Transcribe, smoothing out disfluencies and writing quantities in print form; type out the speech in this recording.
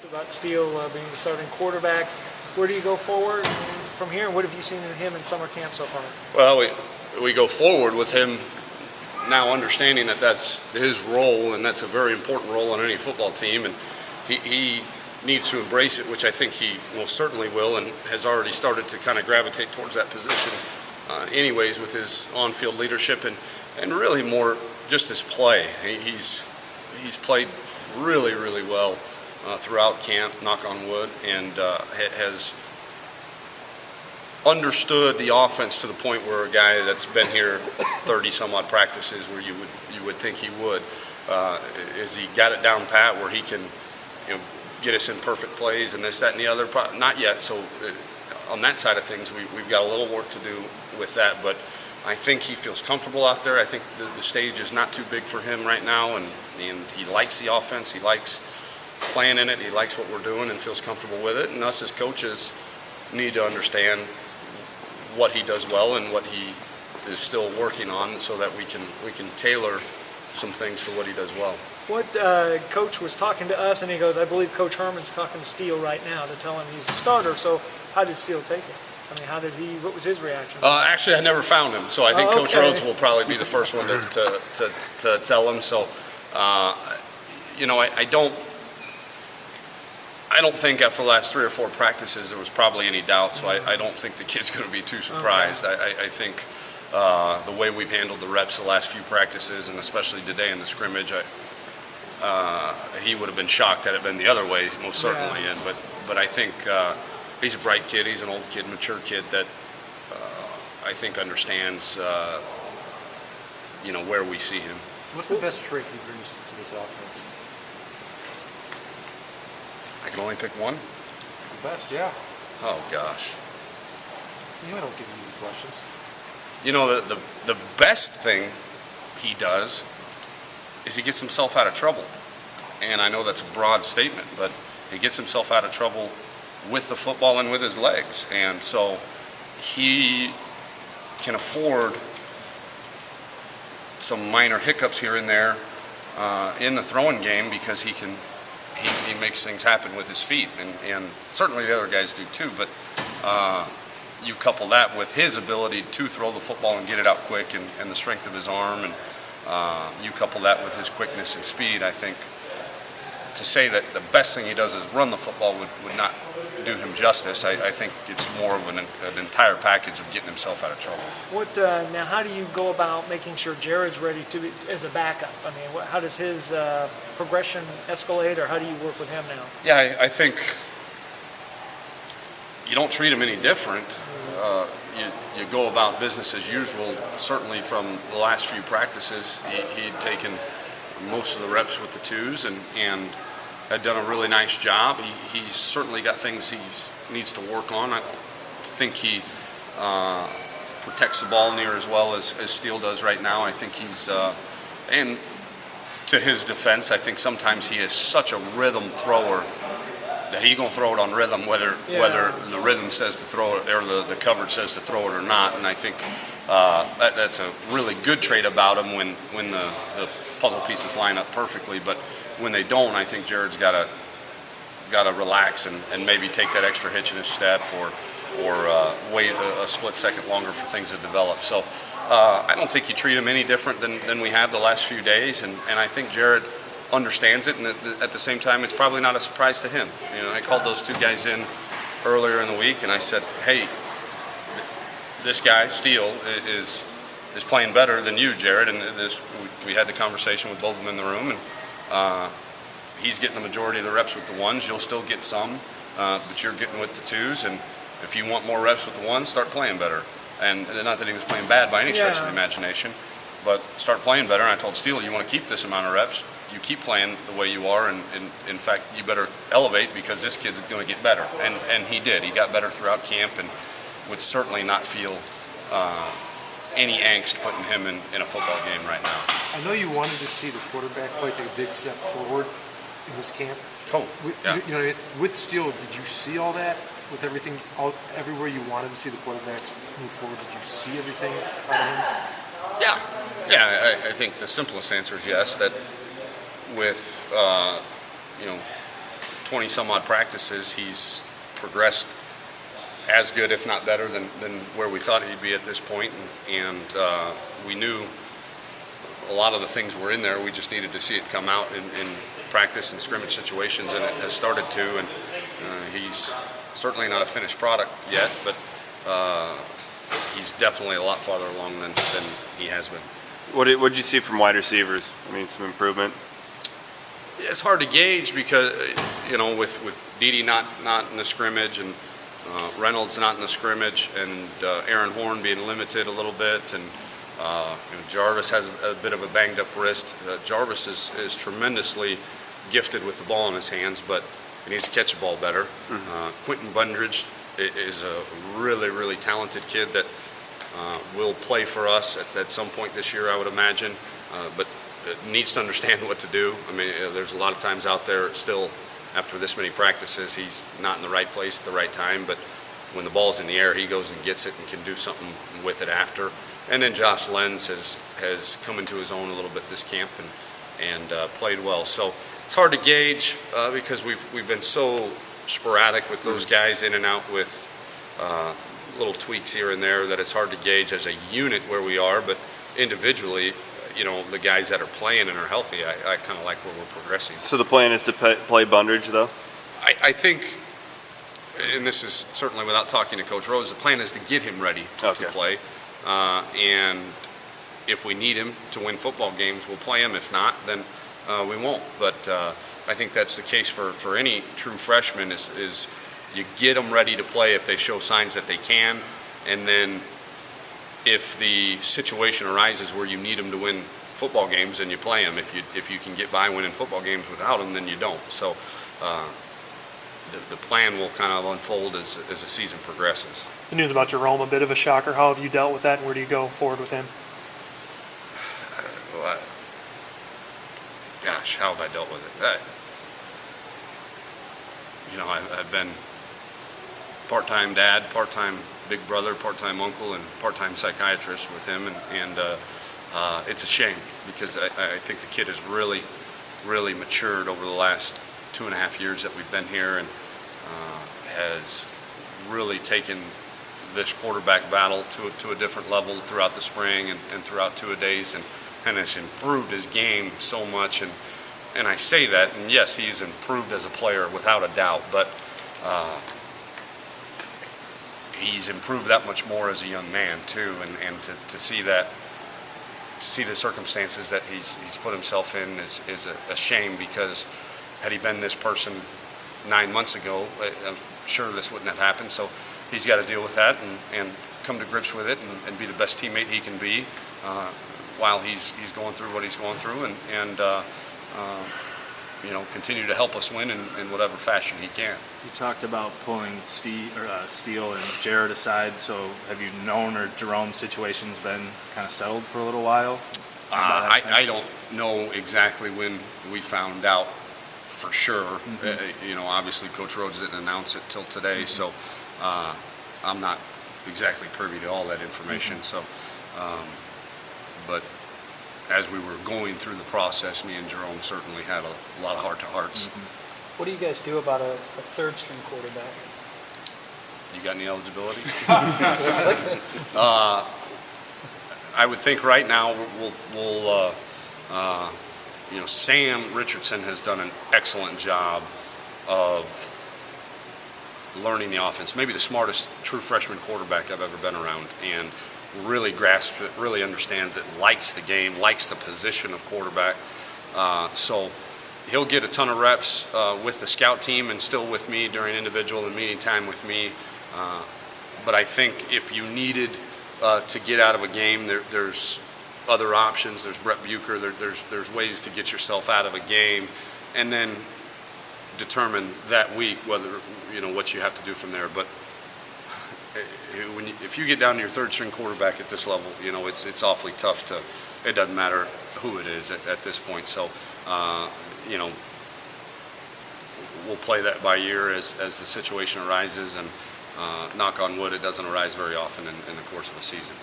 About Steele being the starting quarterback. Where do you go forward from here, and what have you seen in him in summer camp so far? Well, we go forward with him now understanding that that's his role, and that's a very important role on any football team, and he needs to embrace it, which I think he most certainly will, and has already started to kind of gravitate towards that position anyways with his on-field leadership and really more just his play. He's played really, really well throughout camp, knock on wood, and has understood the offense to the point where a guy that's been here 30 some odd practices where you would think he would is he got it down pat where he can get us in perfect plays and this, that, and the other. Not yet. So on that side of things, we've got a little work to do with that. But I think he feels comfortable out there. I think the stage is not too big for him right now, and he likes the offense. He likes playing in it. He likes what we're doing and feels comfortable with it. And us as coaches need to understand what he does well and what he is still working on, so that we can tailor some things to what he does well. What Coach was talking to us, and he goes, I believe Coach Herman's talking to Steele right now to tell him he's a starter. So how did Steele take it? I mean, what was his reaction? Actually, I never found him, so I think Coach Rhodes will probably be the first one to tell him. So, I don't think after the last 3 or 4 practices there was probably any doubt, so I don't think the kid's going to be too surprised. Okay. I think the way we've handled the reps the last few practices, and especially today in the scrimmage, he would have been shocked had it been the other way, most certainly. Yeah. But I think he's a bright kid. He's an old kid, mature kid that I think understands where we see him. What's the best trait he brings to this offense? I can only pick one? The best, yeah. Oh, gosh. I don't give easy questions. The best thing he does is he gets himself out of trouble. And I know that's a broad statement, but he gets himself out of trouble with the football and with his legs. And so he can afford some minor hiccups here and there in the throwing game, because he makes things happen with his feet, and certainly the other guys do too. But you couple that with his ability to throw the football and get it out quick, and the strength of his arm, and you couple that with his quickness and speed. I think to say that the best thing he does is run the football would not do him justice. I think it's more of an entire package of getting himself out of trouble. Now, how do you go about making sure Jared's ready as a backup? I mean, how does his progression escalate, or how do you work with him now? Yeah, I think you don't treat him any different. You go about business as usual. Certainly from the last few practices, he'd taken most of the reps with the twos and had done a really nice job. He's certainly got things he needs to work on. I don't think he protects the ball near as well as Steele does right now. I think he's, and to his defense, I think sometimes he is such a rhythm thrower that he's going to throw it on rhythm, whether the rhythm says to throw it or the coverage says to throw it or not. And I think that's a really good trait about him when the puzzle pieces line up perfectly. But when they don't, I think Jared's got to relax and maybe take that extra hitch in his step, or wait a split second longer for things to develop. So I don't think you treat him any different than we have the last few days, and I think Jared understands it, and at the same time, it's probably not a surprise to him. I called those 2 guys in earlier in the week, and I said, hey, this guy, Steele, is playing better than you, Jared, and we had the conversation with both of them in the room, and he's getting the majority of the reps with the ones. You'll still get some, but you're getting with the twos, and if you want more reps with the ones, start playing better. And not that he was playing bad by any stretch of the imagination, but start playing better. And I told Steele, you want to keep this amount of reps, you keep playing the way you are, and in fact, you better elevate, because this kid's going to get better. And he did. He got better throughout camp, and would certainly not feel any angst putting him in a football game right now. I know you wanted to see the quarterback play take a big step forward in this camp. Oh, yeah. With Steele, did you see all that? With everything, everywhere you wanted to see the quarterbacks move forward, did you see everything out of him? Yeah. I think the simplest answer is yes. That with 20 some odd practices, he's progressed as good, if not better, than where we thought he'd be at this point. And we knew a lot of the things were in there. We just needed to see it come out in practice and scrimmage situations, and it has started to. And he's certainly not a finished product yet, but he's definitely a lot farther along than he has been. What did you see from wide receivers? I mean, some improvement. It's hard to gauge because, with Dede not in the scrimmage, and Reynolds not in the scrimmage, and Aaron Horn being limited a little bit, and Jarvis has a bit of a banged up wrist. Jarvis is tremendously gifted with the ball in his hands, but he needs to catch the ball better. Quentin Bundridge is a really, really talented kid that will play for us at some point this year, I would imagine, but needs to understand what to do. I mean, there's a lot of times out there still, after this many practices, he's not in the right place at the right time, but when the ball's in the air, he goes and gets it and can do something with it after. And then Josh Lenz has come into his own a little bit this camp and played well. So it's hard to gauge because we've been so sporadic with those guys in and out with little tweaks here and there that it's hard to gauge as a unit where we are. But individually, the guys that are playing and are healthy, I kind of like where we're progressing. So the plan is to play Bundridge, though? I think, and this is certainly without talking to Coach Rose, the plan is to get him ready to play. And if we need him to win football games, we'll play him. If not, then we won't. But I think that's the case for any true freshman is you get them ready to play if they show signs that they can. And then if the situation arises where you need them to win football games, then you play them. If you can get by winning football games without them, then you don't. So the plan will kind of unfold as the season progresses. The news about Jerome, a bit of a shocker. How have you dealt with that, and where do you go forward with him? Gosh, how have I dealt with it? I've been part-time dad, part-time big brother, part-time uncle, and part-time psychiatrist with him, and it's a shame because I think the kid has really, really matured over the last 2.5 years that we've been here, and has really taken this quarterback battle to a different level throughout the spring and throughout two-a-days, and has improved his game so much. And I say that, and yes, he's improved as a player without a doubt, but he's improved that much more as a young man too, and to see that, to see the circumstances that he's put himself in is a shame, because had he been this person 9 months ago, I'm sure this wouldn't have happened. So he's got to deal with that and come to grips with it and be the best teammate he can be while he's going through what he's going through, and continue to help us win in whatever fashion he can. You talked about pulling Steele and Jared aside. So have you known, or Jerome's situation's been kind of settled for a little while? I don't know exactly when we found out for sure. Obviously Coach Rhodes didn't announce it till today, so I'm not exactly privy to all that information. So, but as we were going through the process, me and Jerome certainly had a lot of heart-to-hearts. What do you guys do about a third-string quarterback? You got any eligibility? I would think right now we'll Sam Richardson has done an excellent job of learning the offense. Maybe the smartest true freshman quarterback I've ever been around, and really grasps it, really understands it, likes the game, likes the position of quarterback. So he'll get a ton of reps with the scout team and still with me during individual and meeting time with me. But I think if you needed to get out of a game, there's other options. There's Brett Bucher. There's ways to get yourself out of a game, and then determine that week whether what you have to do from there. But if you get down to your third-string quarterback at this level, it's awfully tough to. It doesn't matter who it is at this point. So, we'll play that by ear as the situation arises, and knock on wood, it doesn't arise very often in the course of a season.